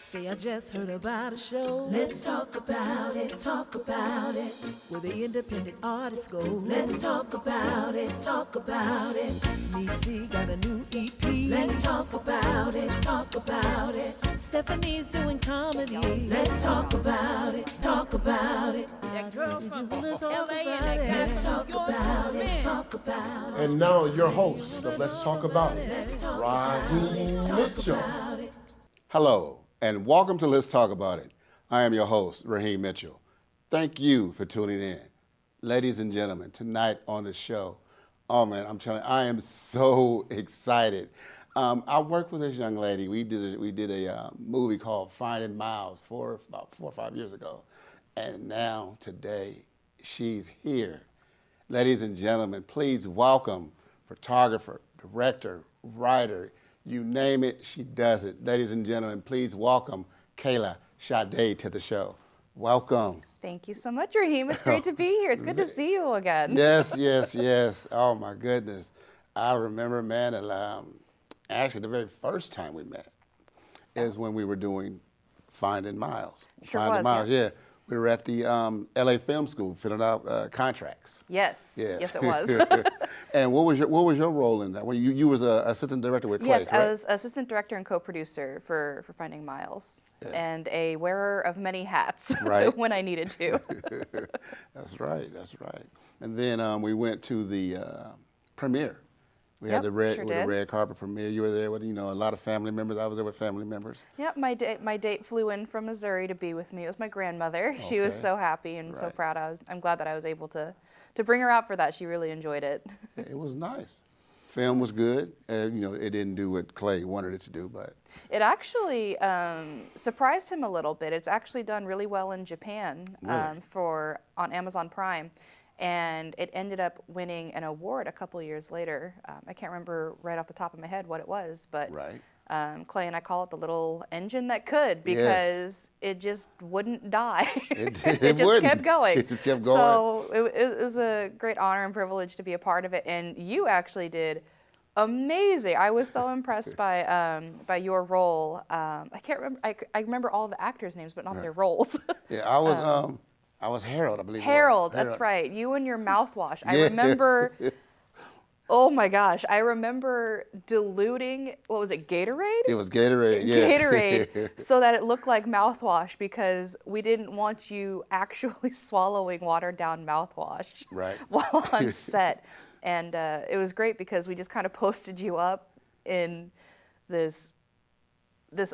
Say I just heard about a show. Let's talk about it, talk about it. Where the independent artists go. Let's talk about it, talk about it. Niecy got a new EP. Let's talk about it, talk about it. Stephanie's doing comedy. Let's talk about it, talk about it. That girl from LA and that Let's talk about it, talk about it. And now your host of Let's Talk About It, Raheem Mitchell. Hello, and welcome to Let's Talk About It. I am your host, Raheem Mitchell. Thank you for tuning in. Ladies and gentlemen, tonight on the show, oh man, I'm telling you, I am so excited. I worked with this young lady. We did a movie called Finding Miles about 4 or 5 years ago. And now, today, she's here. Ladies and gentlemen, please welcome photographer, director, writer, you name it, she does it. Ladies and gentlemen, please welcome Kayla ShaDay to the show. Welcome. Thank you so much, Raheem. It's great to be here. It's good to see you again. Yes, yes, yes. Oh my goodness. I remember, man, actually the very first time we met is when we were doing Finding Miles. Sure Finding was, Miles, yeah. We were at the LA Film School filling out contracts. Yes, Yeah. yes it was. And what was your role in that? Well, you was an assistant director with Clay, Yes, correct? I was assistant director and co-producer for Finding Miles, Yeah. and a wearer of many hats Right. when I needed to. That's right, that's right. And then we went to the premiere. We had Yep, the sure the did. red carpet premiere. You were there with, a lot of family members. I was there with family members. Yep, my date flew in from Missouri to be with me. It was my grandmother. She was Okay. so happy and so Right. proud. I'm glad that I was able to bring her out for that. She really enjoyed it. It was nice. Film was good. It didn't do what Clay wanted it to do, but It actually surprised him a little bit. It's actually done really well in Japan Really? on Amazon Prime, and it ended up winning an award a couple years later. I can't remember right off the top of my head what it was, but right. Clay and I call it the little engine that could, because it just wouldn't die. It just wouldn't. kept going. It just kept going. So it was a great honor and privilege to be a part of it, and you actually did amazing. I was so impressed by your role. I can't remember. I remember all the actors' names, but not their roles. Yeah, I was Harold, I believe. Harold, that's right. You and your mouthwash. I Yeah. remember. Oh my gosh, I remember diluting, what was it, Gatorade? It was Gatorade, yeah. Gatorade, so that it looked like mouthwash, because we didn't want you actually swallowing watered down mouthwash Right. while on set. And it was great because we just kind of posted you up in this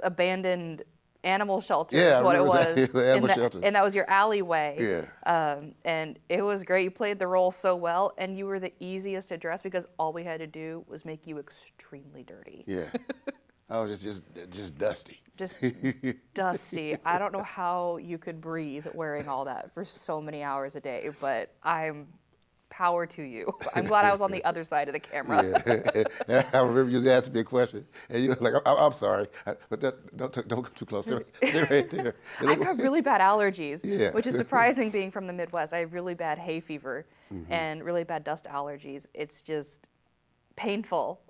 abandoned animal shelter, Yeah, is what I it remember was. the animal shelter. And that was your alleyway. Yeah. And it was great. You played the role so well, and you were the easiest to dress because all we had to do was make you extremely dirty. Yeah. I was just dusty. Just dusty. I don't know how you could breathe wearing all that for so many hours a day, but I'm power to you. I'm glad I was on the other side of the camera. Yeah. I remember you asked me a question, and you were like, I'm sorry, but don't come too close. They're right there. I've got really bad allergies, Yeah. which is surprising being from the Midwest. I have really bad hay fever and really bad dust allergies. It's just painful.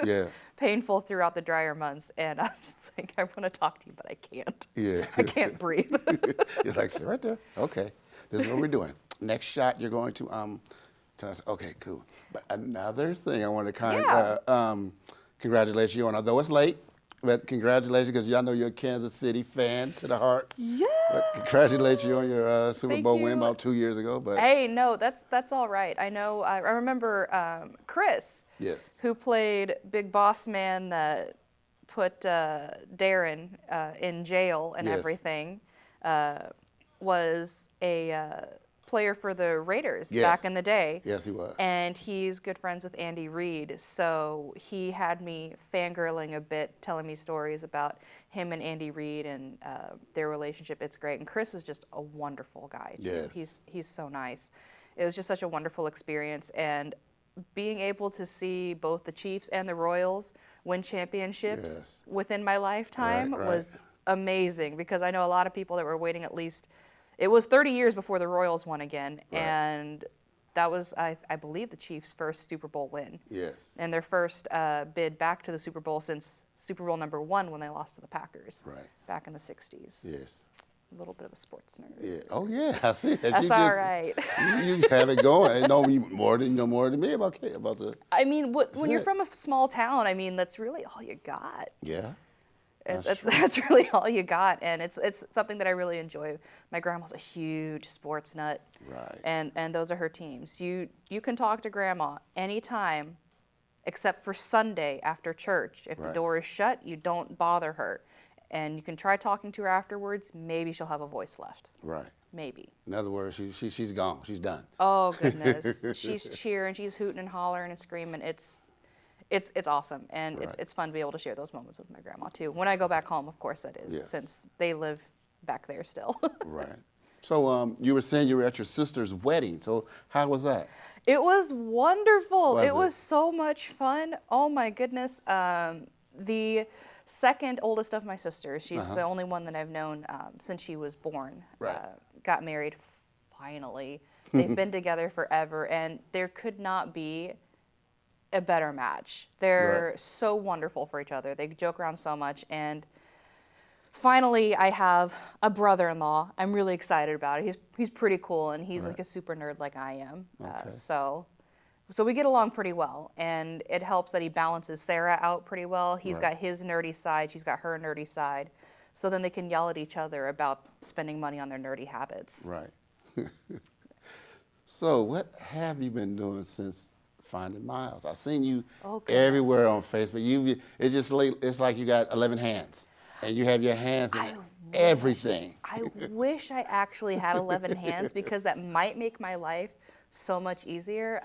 Yeah. Painful throughout the drier months. And I was just like, I want to talk to you, but I can't. Yeah. I can't breathe. You're like, sit right there. Okay, this is what we're doing. Next shot, you're going to tell us. Okay, cool. But another thing I want to congratulate you on, although it's late, but congratulations, because y'all know you're a Kansas City fan to the heart. Yeah. But congratulate you on your Super Thank Bowl you. win about 2 years ago. But Hey, no, that's all right. I know. I remember Chris, yes. who played Big Boss Man that put Darren in jail and Yes. everything, was a player for the Raiders Yes. back in the day. Yes, he was. And he's good friends with Andy Reid, so he had me fangirling a bit, telling me stories about him and Andy Reid and their relationship. It's great, and Chris is just a wonderful guy too. Yes. He's so nice. It was just such a wonderful experience, and being able to see both the Chiefs and the Royals win championships Yes. within my lifetime Right. was amazing, because I know a lot of people that were waiting at least. It was 30 years before the Royals won again, Right. and that was, I believe, the Chiefs' first Super Bowl win. Yes. And their first bid back to the Super Bowl since Super Bowl #1 when they lost to the Packers. Right. Back in the 60s. Yes. A little bit of a sports nerd. Yeah. Oh yeah, I see that. That's all right. You have it going. More than me about the. I mean, when you're it. from a small town, I mean, that's really all you got. Yeah. That's really all you got, and it's something that I really enjoy. My grandma's a huge sports nut, Right. And those are her teams. You can talk to grandma anytime, except for Sunday after church. If the Right. door is shut, you don't bother her, and you can try talking to her afterwards. Maybe she'll have a voice left. Right. Maybe. In other words, she's gone. She's done. Oh goodness, she's cheering, she's hooting and hollering and screaming. It's awesome, and Right. it's fun to be able to share those moments with my grandma too. When I go back home, of course, that is, Yes. since they live back there still. Right. So you were saying you were at your sister's wedding. So how was that? It was wonderful. Was It it? was so much fun. Oh my goodness. The second oldest of my sisters, she's the only one that I've known since she was born. Right. Got married finally. They've been together forever, and there could not be a better match. They're Right. so wonderful for each other. They joke around so much, and finally I have a brother-in-law. I'm really excited about it. He's pretty cool, and he's like a super nerd like I am. Okay. So we get along pretty well, and it helps that he balances Sarah out pretty well. He's Right. got his nerdy side, she's got her nerdy side, so then they can yell at each other about spending money on their nerdy habits. Right. So what have you been doing since finding Miles? I've seen you Oh, goodness. everywhere on Facebook. It's like you got 11 hands, and you have your hands in everything. I wish I actually had 11 hands, because that might make my life so much easier.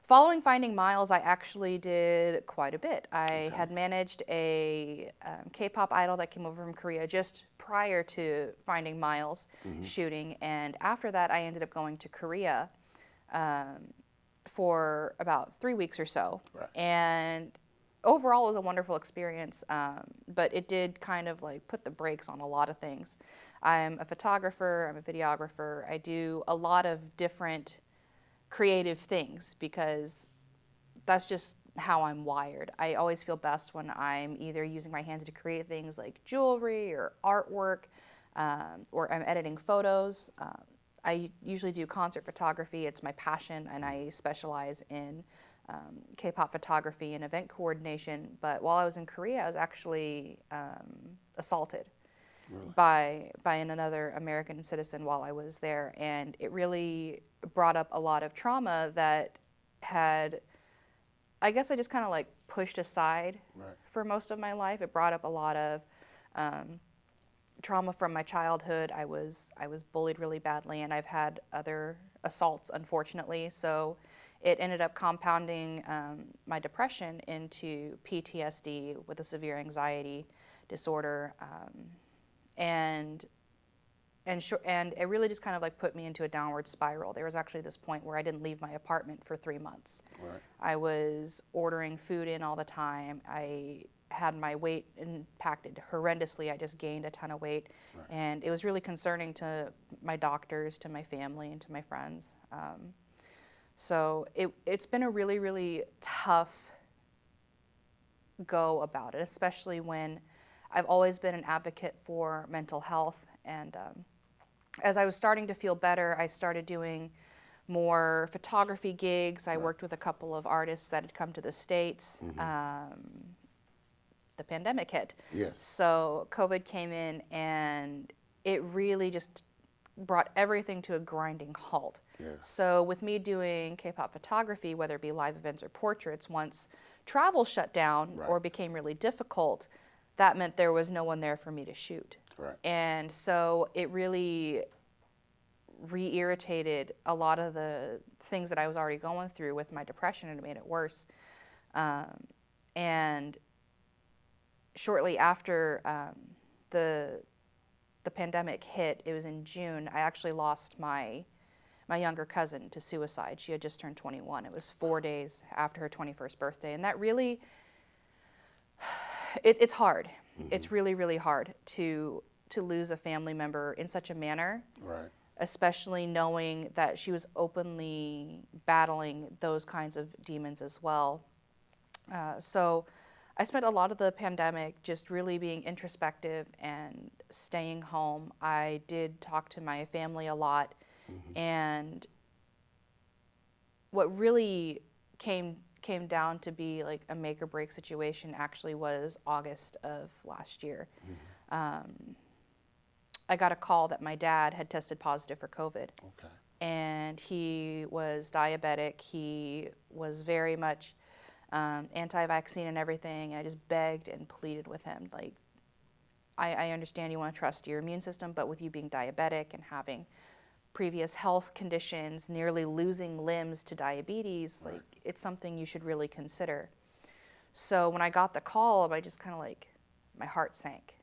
Following finding Miles, I actually did quite a bit. I had managed a K-pop idol that came over from Korea just prior to finding Miles shooting, and after that I ended up going to Korea for about 3 weeks or so. Right. And overall it was a wonderful experience, but it did kind of like put the brakes on a lot of things. I'm a photographer, I'm a videographer, I do a lot of different creative things because that's just how I'm wired. I always feel best when I'm either using my hands to create things like jewelry or artwork, or I'm editing photos. I usually do concert photography. It's my passion, and I specialize in K-pop photography and event coordination. But while I was in Korea, I was actually assaulted by another American citizen while I was there, and it really brought up a lot of trauma that had, I guess I just kind of like pushed aside Right. for most of my life. It brought up a lot of trauma from my childhood. I was bullied really badly, and I've had other assaults, unfortunately. So it ended up compounding my depression into PTSD with a severe anxiety disorder, and it really just kind of like put me into a downward spiral. There was actually this point where I didn't leave my apartment for 3 months. Right. I was ordering food in all the time. I had my weight impacted horrendously. I just gained a ton of weight. Right. And it was really concerning to my doctors, to my family, and to my friends. So it's been a really, really tough go about it, especially when I've always been an advocate for mental health. And as I was starting to feel better, I started doing more photography gigs. I worked with a couple of artists that had come to the States. The pandemic hit. Yes. So COVID came in, and it really just brought everything to a grinding halt. Yes. So with me doing K-pop photography, whether it be live events or portraits, once travel shut down Right. or became really difficult, that meant there was no one there for me to shoot. Right. And so it really re-irritated a lot of the things that I was already going through with my depression, and it made it worse. And shortly after the pandemic hit, it was in June, I actually lost my younger cousin to suicide. She had just turned 21. It was 4 days after her 21st birthday, and that really, it's hard. It's really, really hard to lose a family member in such a manner. Right. especially knowing that she was openly battling those kinds of demons as well. So I spent a lot of the pandemic just really being introspective and staying home. I did talk to my family a lot, and what really came down to be like a make or break situation actually was August of last year. I got a call that my dad had tested positive for COVID. Okay. And he was diabetic. He was very much anti-vaccine and everything. And I just begged and pleaded with him, like, I understand you want to trust your immune system, but with you being diabetic and having previous health conditions, nearly losing limbs to diabetes, like, it's something you should really consider. So when I got the call, I just kind of like, my heart sank.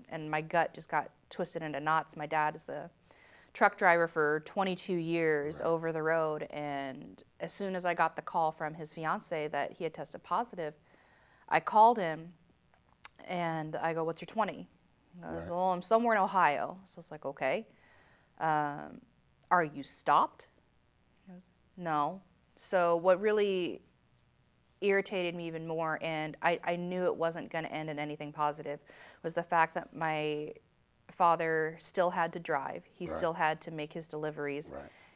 And my gut just got twisted into knots. My dad is a truck driver for 22 years over the road, and as soon as I got the call from his fiance that he had tested positive, I called him and I go, "What's your 20?" He goes, "Well, I'm somewhere in Ohio." So it's like, okay. Are you stopped? He goes, "No." So what really irritated me even more, and I knew it wasn't going to end in anything positive, was the fact that my father still had to drive. He still had to make his deliveries.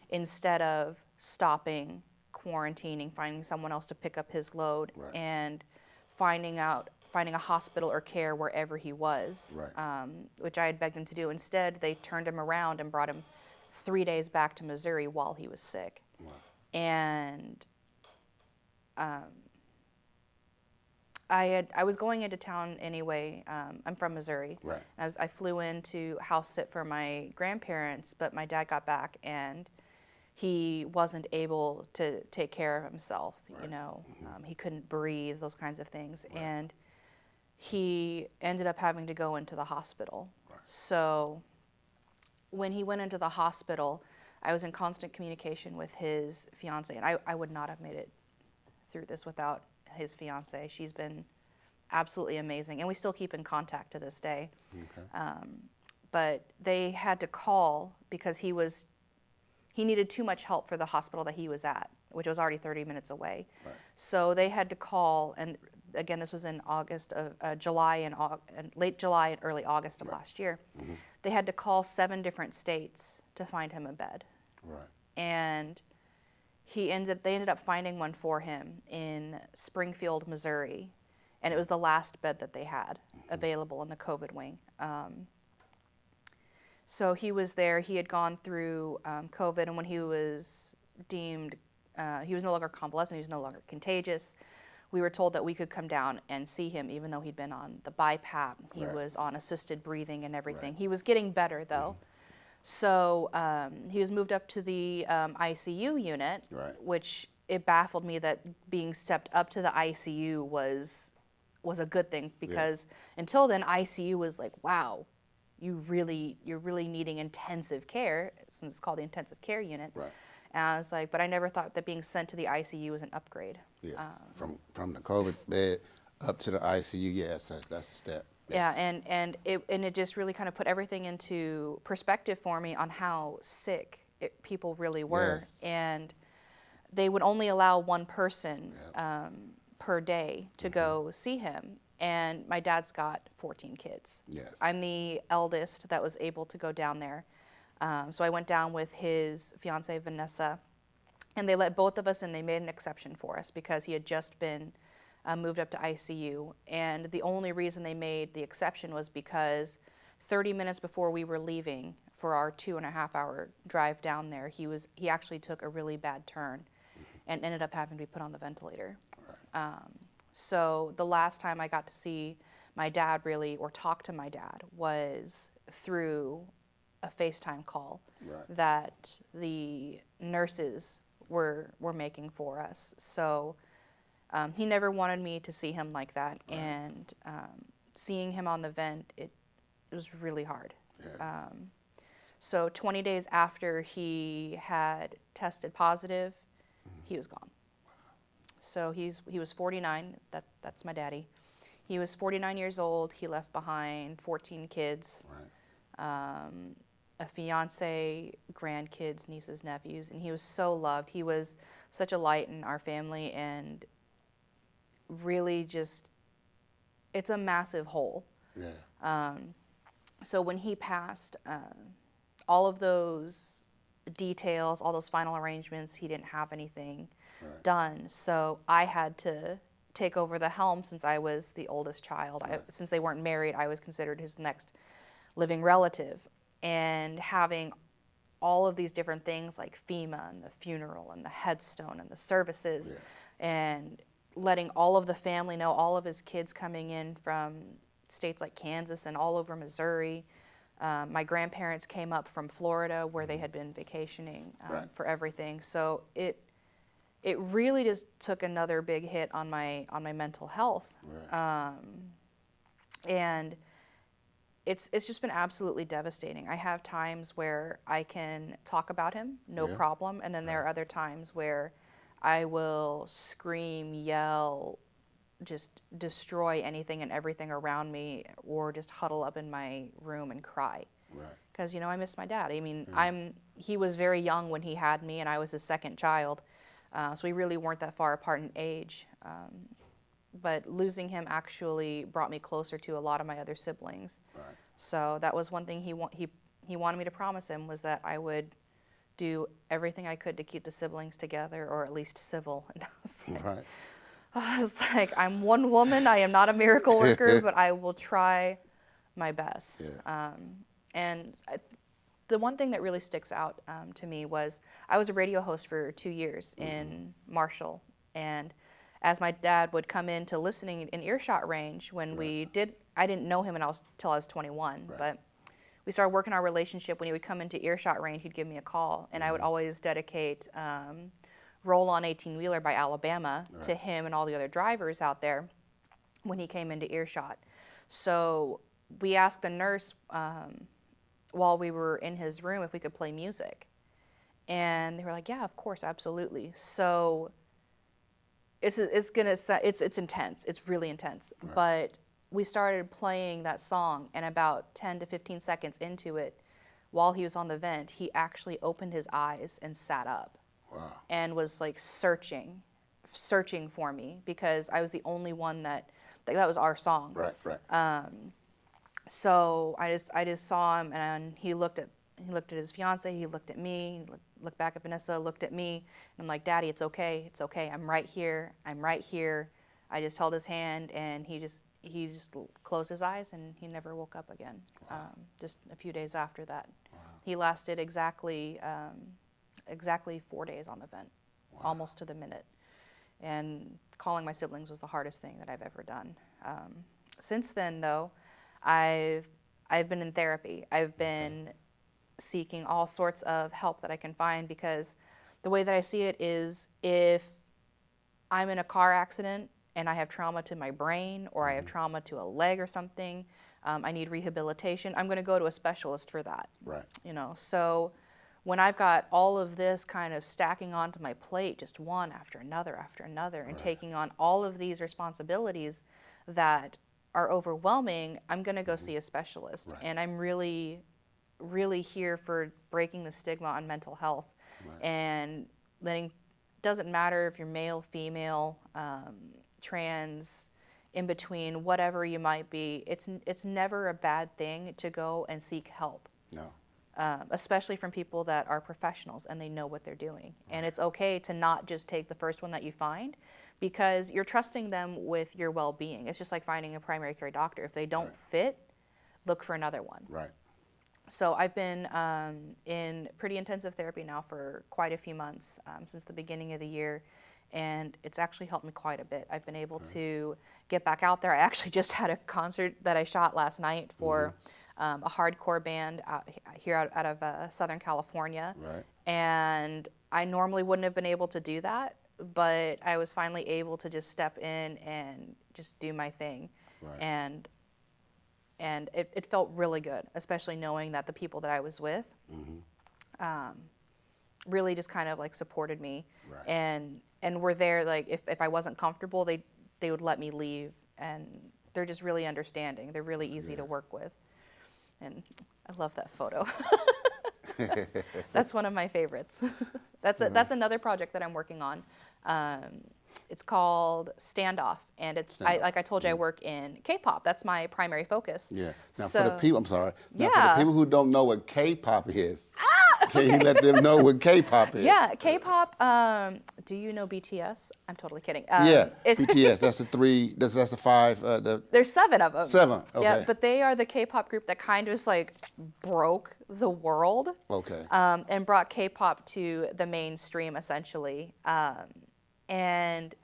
Instead of stopping, quarantining, finding someone else to pick up his load, and finding a hospital or care wherever he was, which I had begged him to do. Instead, they turned him around and brought him 3 days back to Missouri while he was sick. And I was going into town anyway. I'm from Missouri. I flew in to house sit for my grandparents, but my dad got back and he wasn't able to take care of himself. You know, he couldn't breathe, those kinds of things, and he ended up having to go into the hospital. So when he went into the hospital, I was in constant communication with his fiance, and I would not have made it through this without his fiance. She's been absolutely amazing, and we still keep in contact to this day. But they had to call because he needed too much help for the hospital that he was at, which was already 30 minutes away. So they had to call, and again, this was in July and late July and early August of last year. They had to call 7 different states to find him a bed. And they ended up finding one for him in Springfield, Missouri, and it was the last bed that they had available in the COVID wing. So he was there. He had gone through COVID, and when he was deemed, he was no longer convalescent, he was no longer contagious, we were told that we could come down and see him, even though he'd been on the BiPAP. He was on assisted breathing and everything. He was getting better, though. So he was moved up to the ICU unit, which it baffled me that being stepped up to the ICU was a good thing, because until then ICU was like, wow, you're really needing intensive care, since it's called the intensive care unit. And I was like, but I never thought that being sent to the ICU was an upgrade. From the COVID bed up to the ICU, yes, that's a step. Yeah, and it just really kind of put everything into perspective for me on how sick people really were. And they would only allow one person per day to go see him. And my dad's got 14 kids. I'm the eldest that was able to go down there. So I went down with his fiancee, Vanessa, and they let both of us in. They made an exception for us because he had just been moved up to ICU. And the only reason they made the exception was because 30 minutes before we were leaving for our 2.5-hour drive down there, he actually took a really bad turn and ended up having to be put on the ventilator. So the last time I got to see my dad really, or talk to my dad, was through a FaceTime call that the nurses were making for us. So he never wanted me to see him like that, and seeing him on the vent, it was really hard. So 20 days after he had tested positive, he was gone. So he was 49. That's my daddy. He was 49 years old. He left behind 14 kids, a a fiance, grandkids, nieces, nephews, and he was so loved. He was such a light in our family, and really just, it's a massive hole. Yeah. So when he passed, all of those details, all those final arrangements, he didn't have anything done. So I had to take over the helm since I was the oldest child. Since they weren't married, I was considered his next living relative. And having all of these different things like FEMA and the funeral and the headstone and the services, and letting all of the family know, all of his kids coming in from states like Kansas and all over Missouri. My grandparents came up from Florida where they had been vacationing for everything. So it really just took another big hit on my mental health. And it's just been absolutely devastating. I have times where I can talk about him, no problem, and then there are other times where I will scream, yell, just destroy anything and everything around me, or just huddle up in my room and cry. Because, I miss my dad. I mean, he was very young when he had me, and I was his second child, so we really weren't that far apart in age. But losing him actually brought me closer to a lot of my other siblings. So that was one thing he wanted me to promise him, was that I would do everything I could to keep the siblings together, or at least civil. And I was like, I'm one woman, I am not a miracle worker, but I will try my best. The one thing that really sticks out to me was I was a radio host for 2 years in Marshall, and as my dad would come in to listening in earshot range when I didn't know him until I was 21, but we started working our relationship. When he would come into earshot range, he'd give me a call, and I would always dedicate Roll On 18-Wheeler by Alabama to him and all the other drivers out there when he came into earshot. So we asked the nurse while we were in his room if we could play music, and they were like, yeah, of course, absolutely. So it's intense. It's really intense. But we started playing that song, and about 10 to 15 seconds into it, while he was on the vent, he actually opened his eyes and sat up. And was like searching for me, because I was the only one that was our song. So I just saw him, and he looked at his fiance, he looked at me, looked back at Vanessa, looked at me, and I'm like, Daddy, it's okay, I'm right here. I just held his hand, and he just closed his eyes, and he never woke up again. Just a few days after that. He lasted exactly 4 days on the vent, almost to the minute. And calling my siblings was the hardest thing that I've ever done. Since then, though, I've been in therapy. I've been seeking all sorts of help that I can find, because the way that I see it is, if I'm in a car accident and I have trauma to my brain, or I have trauma to a leg or something, I need rehabilitation, I'm going to go to a specialist for that. So when I've got all of this kind of stacking onto my plate, just one after another, and taking on all of these responsibilities that are overwhelming, I'm going to go see a specialist. And I'm really, really here for breaking the stigma on mental health, and doesn't matter if you're male, female, trans, in between, whatever you might be, it's never a bad thing to go and seek help. Especially from people that are professionals and they know what they're doing. And it's okay to not just take the first one that you find, because you're trusting them with your well-being. It's just like finding a primary care doctor. If they don't fit, look for another one. So I've been in pretty intensive therapy now for quite a few months, since the beginning of the year, and it's actually helped me quite a bit. I've been able to get back out there. I actually just had a concert that I shot last night for a hardcore band out of Southern California. And I normally wouldn't have been able to do that, but I was finally able to just step in and just do my thing. And it felt really good, especially knowing that the people that I was with really just kind of like supported me, and were there, like if I wasn't comfortable, they would let me leave, and they're just really understanding. They're really easy to work with. And I love that photo. That's one of my favorites. That's another project that I'm working on. It's called Standoff, and like I told you, I work in K-pop. That's my primary focus. Yeah. Now so, for the people, I'm sorry. Now for Yeah. the people who don't know what K-pop is, can you let them know what K-pop is? Yeah, K-pop. Do you know BTS? I'm totally kidding. Yeah, BTS. That's the three. That's the five. There's 7 of them. 7. Okay. Yeah, but they are the K-pop group that kind of just like broke the world. Okay. And brought K-pop to the mainstream essentially. And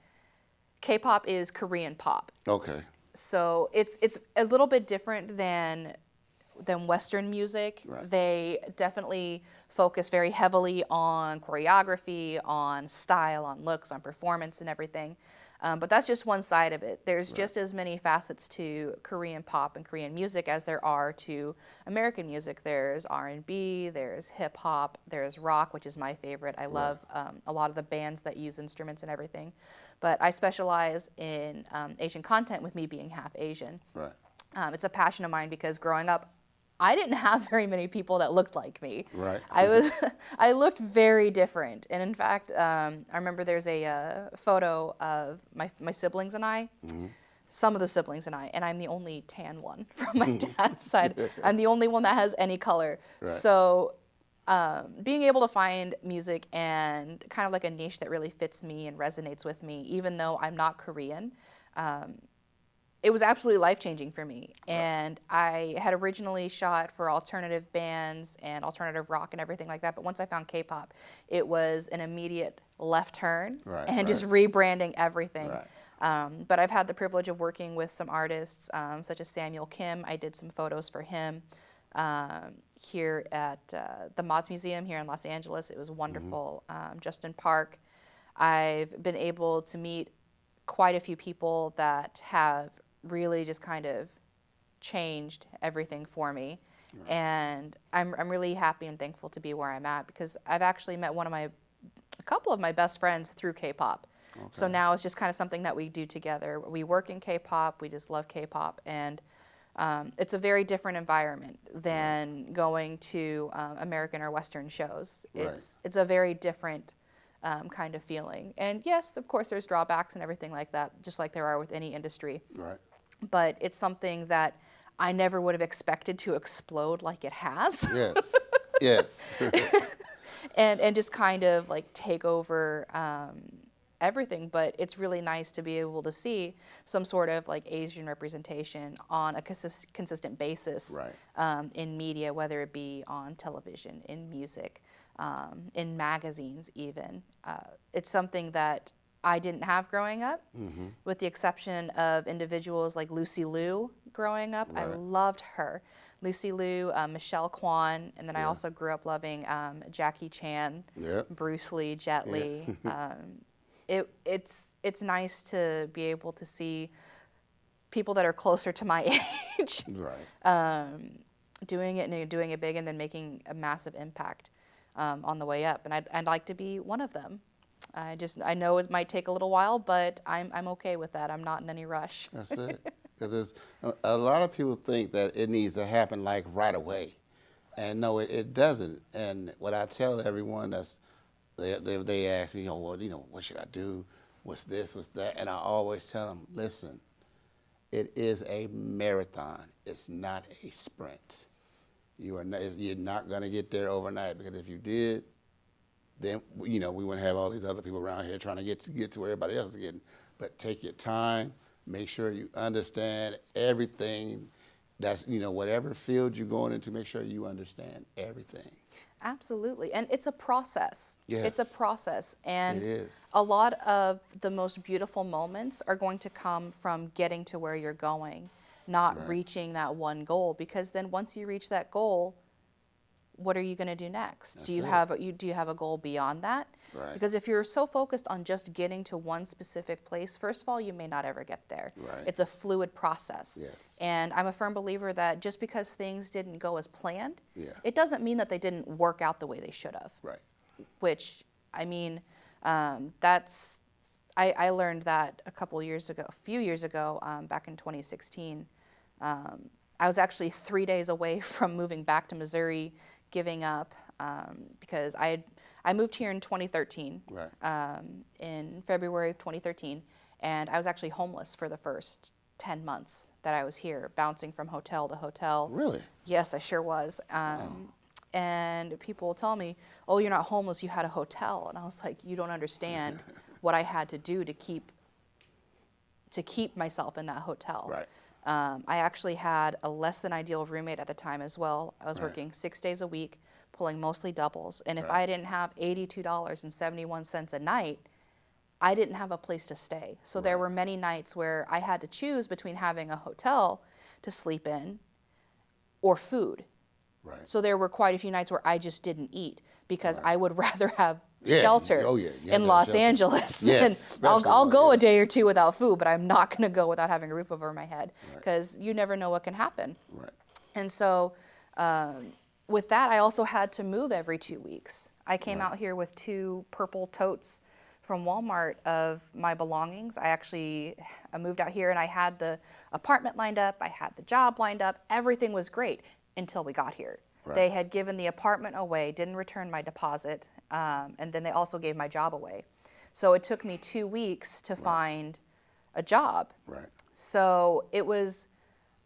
K-pop is Korean pop. Okay. So it's a little bit different than Western music. Right. They definitely focus very heavily on choreography, on style, on looks, on performance and everything. But that's just one side of it. There's just as many facets to Korean pop and Korean music as there are to American music. There's R&B, there's hip hop, there's rock, which is my favorite. I love a lot of the bands that use instruments and everything. But I specialize in Asian content with me being half Asian. Right. It's a passion of mine because growing up, I didn't have very many people that looked like me. Right. I looked very different. And in fact, I remember there's a photo of my siblings and I, some of the siblings and I'm the only tan one from my dad's side. I'm the only one that has any color. Right. So being able to find music and kind of like a niche that really fits me and resonates with me, even though I'm not Korean, it was absolutely life-changing for me. And I had originally shot for alternative bands and alternative rock and everything like that, but once I found K-pop, it was an immediate left turn and just rebranding everything. Right. But I've had the privilege of working with some artists, such as Samuel Kim. I did some photos for him here at the Mods Museum here in Los Angeles. It was wonderful. Justin Park. I've been able to meet quite a few people that have really just kind of changed everything for me. Right. And I'm really happy and thankful to be where I'm at because I've actually met a couple of my best friends through K-pop. Okay. So now it's just kind of something that we do together. We work in K-pop, we just love K-pop, and it's a very different environment than going to American or Western shows. Right. It's a very different kind of feeling. And yes, of course, there's drawbacks and everything like that, just like there are with any industry. Right. But it's something that I never would have expected to explode like it has. Yes. Yes. and just kind of like take over everything. But it's really nice to be able to see some sort of like Asian representation on a consistent basis in media, whether it be on television, in music, in magazines even. It's something that I didn't have growing up, with the exception of individuals like Lucy Liu growing up. Right. I loved her. Lucy Liu, Michelle Kwan, and then I also grew up loving Jackie Chan, Bruce Lee, Jet Li. It's nice to be able to see people that are closer to my age doing it and doing it big and then making a massive impact on the way up. And I'd like to be one of them. I know it might take a little while, but I'm okay with that. I'm not in any rush. That's it. Because a lot of people think that it needs to happen like right away, and no, it doesn't. And what I tell everyone they ask me, what should I do? What's this? What's that? And I always tell them, listen, it is a marathon. It's not a sprint. You're not going to get there overnight, because if you did, then we wouldn't have all these other people around here trying to get to where everybody else is getting. But take your time. Make sure you understand everything. That's whatever field you're going into. Make sure you understand everything. Absolutely, and it's a process. Yes. It's a process, and it is. A lot of the most beautiful moments are going to come from getting to where you're going, not reaching that one goal. Because then once you reach that goal, what are you going to do next? That's do you have a goal beyond that? Right. Because if you're so focused on just getting to one specific place, first of all, you may not ever get there. Right. It's a fluid process. Yes. And I'm a firm believer that just because things didn't go as planned, Yeah. it doesn't mean that they didn't work out the way they should have. Right. Which, I mean, I learned that a few years ago, back in 2016. I was actually 3 days away from moving back to Missouri, giving up because I moved here in 2013, Right. in February of 2013, and I was actually homeless for the first 10 months that I was here, bouncing from hotel to hotel. Really? Yes, I sure was. And people will tell me, oh, you're not homeless, you had a hotel. And I was like, you don't understand what I had to do to keep myself in that hotel. Right. I actually had a less than ideal roommate at the time as well. I was Right. working 6 days a week, pulling mostly doubles. And if Right. I didn't have $82.71 a night, I didn't have a place to stay. So there were many nights where I had to choose between having a hotel to sleep in or food. Right. So there were quite a few nights where I just didn't eat because I would rather have Yeah. shelter Oh, yeah. You have in to have Los shelter. Angeles. Yes, than I'll especially, go yeah. a day or two without food, but I'm not going to go without having a roof over my head because you never know what can happen. Right. And so with that, I also had to move every 2 weeks. I came out here with 2 purple totes from Walmart of my belongings. I moved out here and I had the apartment lined up. I had the job lined up. Everything was great until we got here. Right. They had given the apartment away, didn't return my deposit, and then they also gave my job away. So it took me 2 weeks to find a job. Right. So it was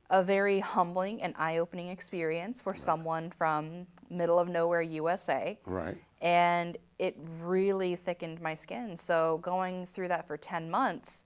a very humbling and eye-opening experience for someone from middle of nowhere USA. Right. And it really thickened my skin. So going through that for 10 months,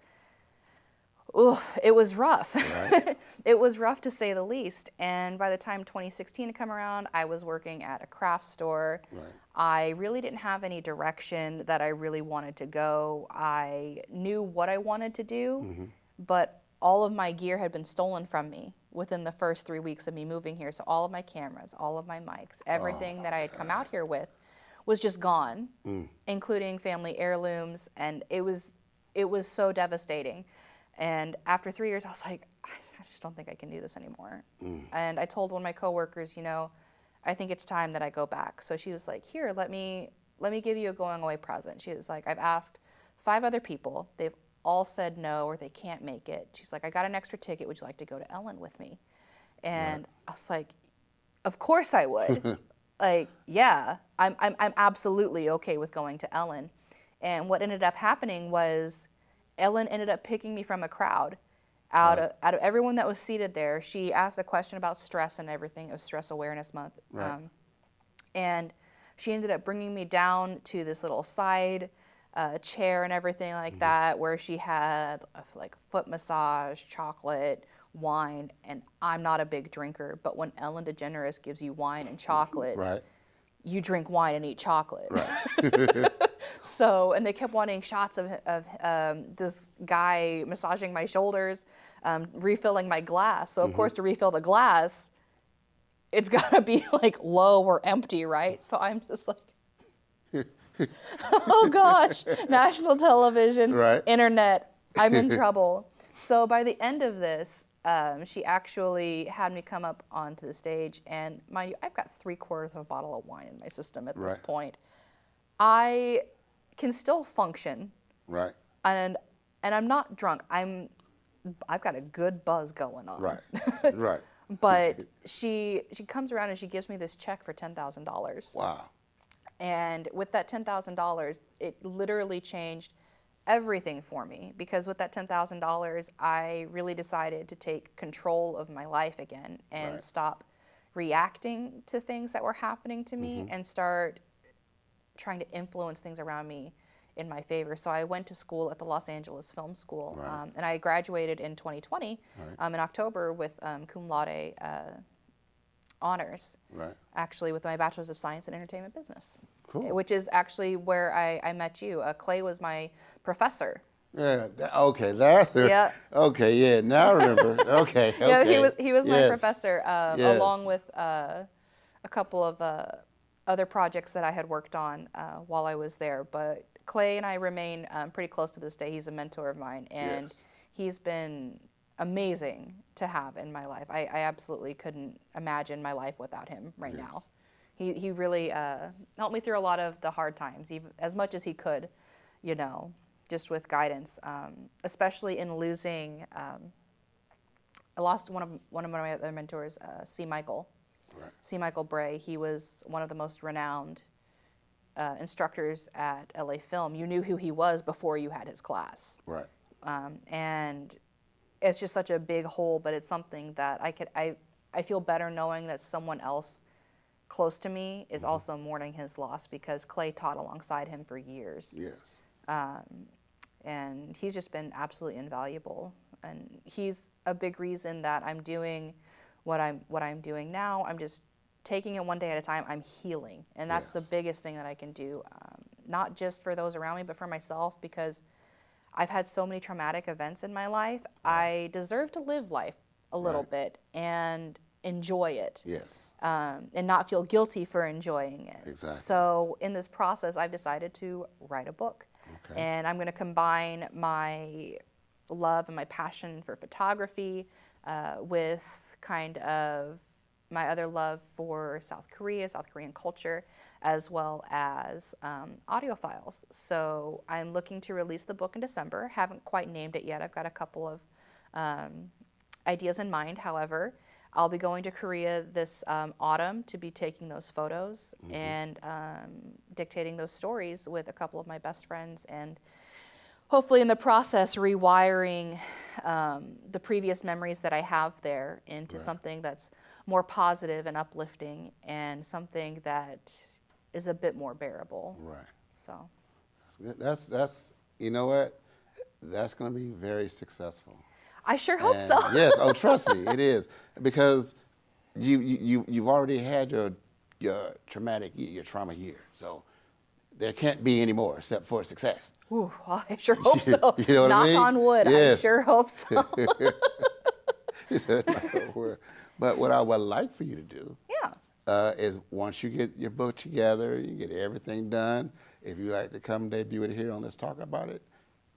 it was rough. Right. It was rough to say the least. And by the time 2016 had come around, I was working at a craft store. Right. I really didn't have any direction that I really wanted to go. I knew what I wanted to do, but all of my gear had been stolen from me within the first 3 weeks of me moving here. So all of my cameras, all of my mics, everything that I had come out here with was just gone, including family heirlooms. And it was so devastating. And after 3 years, I was like, I just don't think I can do this anymore. And I told one of my coworkers, I think it's time that I go back. So she was like, here, let me give you a going away present. She was like, I've asked 5 other people. They've all said no or they can't make it. She's like, I got an extra ticket. Would you like to go to Ellen with me? And I was like, of course I would. Like, yeah, I'm absolutely okay with going to Ellen. And what ended up happening was Ellen ended up picking me from a crowd. Out of everyone that was seated there, she asked a question about stress and everything. It was Stress Awareness Month. Right. And she ended up bringing me down to this little side chair and everything like that, where she had like foot massage, chocolate, wine. And I'm not a big drinker, but when Ellen DeGeneres gives you wine and chocolate, Right. you drink wine and eat chocolate. Right. So, and they kept wanting shots of this guy massaging my shoulders, refilling my glass. So, of course, to refill the glass, it's got to be like low or empty, right? So I'm just like, oh gosh, national television, Right. internet, I'm in trouble. So by the end of this, she actually had me come up onto the stage, and mind you, I've got 3/4 of a bottle of wine in my system at this Right. point. I can still function, Right. and I'm not drunk. I've got a good buzz going on. Right. Right. But she comes around and she gives me this check for $10,000. Wow. And with that $10,000, it literally changed everything for me, because with that $10,000, I really decided to take control of my life again and Right. stop reacting to things that were happening to me and start trying to influence things around me in my favor. So I went to school at the Los Angeles Film School, Right. and I graduated in 2020 Right. in October with cum laude honors, Right. actually with my Bachelor's of Science in Entertainment Business, Cool. which is actually where I met you. Clay was my professor. Yeah. Okay. That's Yeah. Okay. Yeah. Now I remember. Okay. Okay. Yeah, he was my Yes. professor, Yes. along with a couple of other projects that I had worked on while I was there. But Clay and I remain pretty close to this day. He's a mentor of mine, and Yes. he's been amazing to have in my life. I absolutely couldn't imagine my life without him right now. He really helped me through a lot of the hard times, even as much as he could, just with guidance, especially in losing. I lost one of my other mentors, C. Michael. C. Michael Bray. He was one of the most renowned instructors at LA Film. You knew who he was before you had his class. Right. And it's just such a big hole, but it's something that I feel better knowing that someone else close to me is also mourning his loss, because Clay taught alongside him for years. Yes. And he's just been absolutely invaluable. And he's a big reason that I'm doing what I'm doing now. I'm just taking it one day at a time. I'm healing, and that's the biggest thing that I can do, not just for those around me, but for myself, because I've had so many traumatic events in my life. I deserve to live life a little bit and enjoy it. Yes. And not feel guilty for enjoying it. Exactly. So in this process, I've decided to write a book. Okay. And I'm going to combine my love and my passion for photography with kind of my other love for South Korean culture, as well as audio files. So I'm looking to release the book in December. Haven't quite named it yet. I've got a couple of ideas in mind. However, I'll be going to Korea this autumn to be taking those photos and dictating those stories with a couple of my best friends, and hopefully in the process rewiring the previous memories that I have there into something that's more positive and uplifting, and something that is a bit more bearable. Right. So That's you know what? That's going to be very successful. I sure hope so. Yes. Oh, trust me, it is, because you've already had your trauma year, so there can't be any more except for success. Ooh, well, I sure hope so. You know what I Knock mean? on wood. Yes. I sure hope so. But what I would like for you to do Yeah. is, once you get your book together, you get everything done, if you like to come debut it here on Let's Talk About It,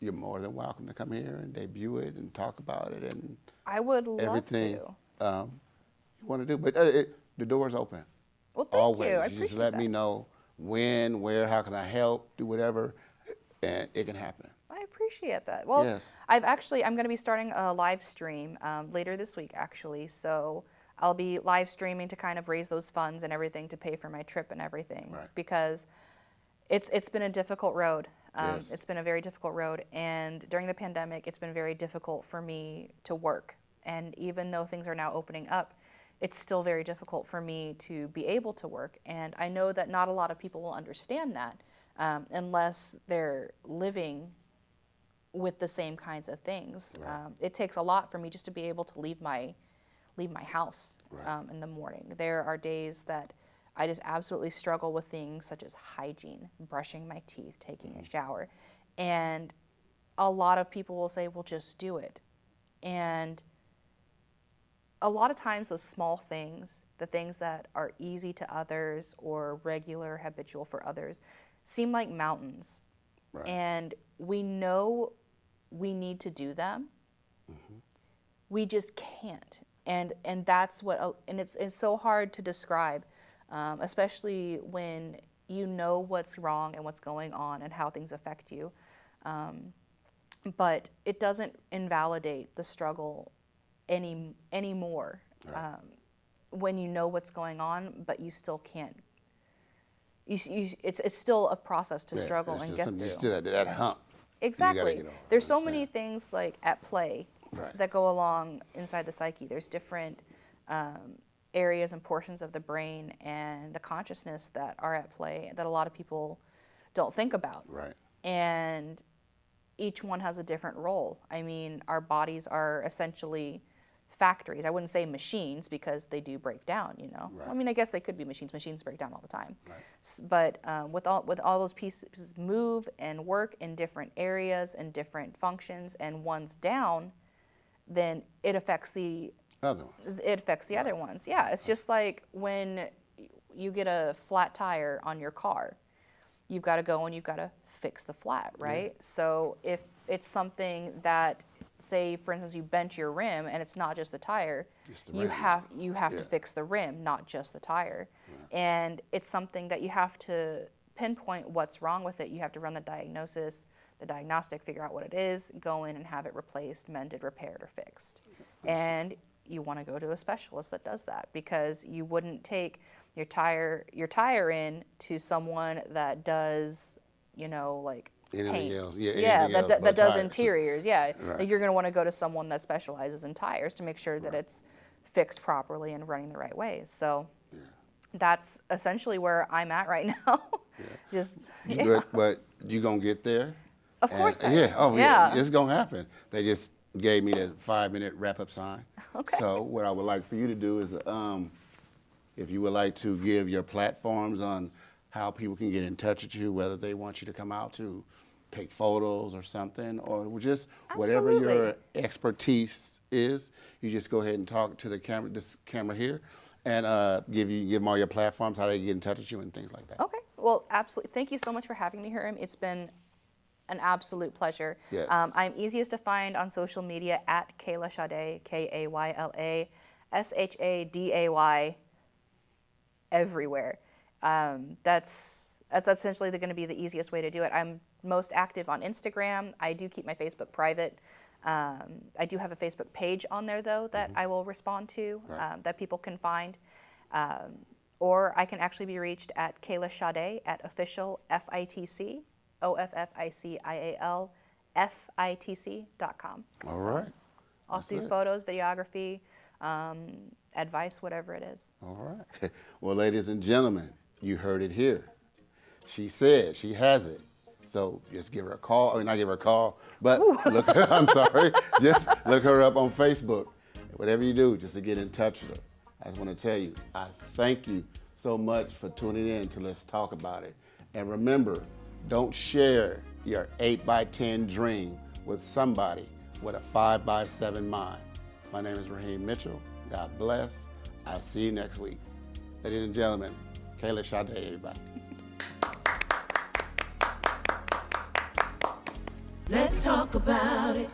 you're more than welcome to come here and debut it and talk about it and I would love everything to. you want to do. But the door's open. Well, thank Always. you. I You appreciate just let that. me know when, where, how can I help, do whatever, and it can happen. I appreciate that. Well, Yes. I'm going to be starting a live stream later this week, actually. So I'll be live streaming to kind of raise those funds and everything to pay for my trip and everything. Right. Because it's been a difficult road. Yes. It's been a very difficult road. And during the pandemic, it's been very difficult for me to work. And even though things are now opening up, it's still very difficult for me to be able to work. And I know that not a lot of people will understand that unless they're living with the same kinds of things. Right. It takes a lot for me just to be able to leave my house Right. in the morning. There are days that I just absolutely struggle with things such as hygiene, brushing my teeth, taking a shower. And a lot of people will say, well, just do it. And a lot of times those small things, the things that are easy to others or regular, habitual for others, seem like mountains. Right. And we know we need to do them. We just can't. And that's what, and it's so hard to describe, especially when you know what's wrong and what's going on and how things affect you. But it doesn't invalidate the struggle anymore. Right. When you know what's going on, but you still can't. It's still a process to struggle it's and just get something- through. you still at that hump. Exactly. get over, There's so understand. many things like at play Right. that go along inside the psyche. There's different areas and portions of the brain and the consciousness that are at play that a lot of people don't think about. Right. And each one has a different role. I mean, our bodies are essentially factories. I wouldn't say machines because they do break down, you know. Right. I mean, I guess they could be machines. Machines break down all the time. Right. But with all those pieces move and work in different areas and different functions, and one's down, then it affects the Other one. other ones. Yeah, it's just like when you get a flat tire on your car. You've got to go and you've got to fix the flat, right? So if it's something that, say, for instance, you bent your rim and it's not just the tire, It's the you rim. have to fix the rim, not just the tire. And it's something that you have to pinpoint what's wrong with it. You have to run the diagnostic, figure out what it is, go in and have it replaced, mended, repaired, or fixed. And you want to go to a specialist that does that, because you wouldn't take your tire in to someone that does, like Anything paint. else? Yeah, Yeah, anything else that but does tires. interiors. Yeah, Right. like you're going to want to go to someone that specializes in tires to make sure that it's fixed properly and running the right way. So that's essentially where I'm at right now. Just But you gonna get there. Of course I Yeah. am. Oh yeah. Yeah. It's gonna happen. They just gave me the 5-minute wrap-up sign. Okay. So what I would like for you to do is, if you would like to give your platforms on how people can get in touch with you, whether they want you to come out to take photos or something, or just whatever your Absolutely. expertise is, you just go ahead and talk to the camera, this camera here, and give them all your platforms, how they can get in touch with you and things like that. Okay. Well, absolutely. Thank you so much for having me here. It's been an absolute pleasure. Yes. I'm easiest to find on social media at Kayla ShaDay, KaylaShaday, everywhere. That's essentially going to be the easiest way to do it. I'm most active on Instagram. I do keep my Facebook private. I do have a Facebook page on there, though, that I will respond to, that people can find. Or I can actually be reached at Kayla ShaDay at official FITC, OFFICIAL, FITC.com. All right. I'll do photos, videography, advice, whatever it is. All right. Well, ladies and gentlemen, you heard it here. She said she has it. So just give her a call. I mean, not give her a call, but look her, I'm sorry. Just look her up on Facebook. Whatever you do, just to get in touch with her. I just want to tell you, I thank you so much for tuning in to Let's Talk About It. And remember, don't share your 8x10 dream with somebody with a 5x7 mind. My name is Raheem Mitchell. God bless. I'll see you next week. Ladies and gentlemen, Kayla ShaDay, everybody. Let's talk about it.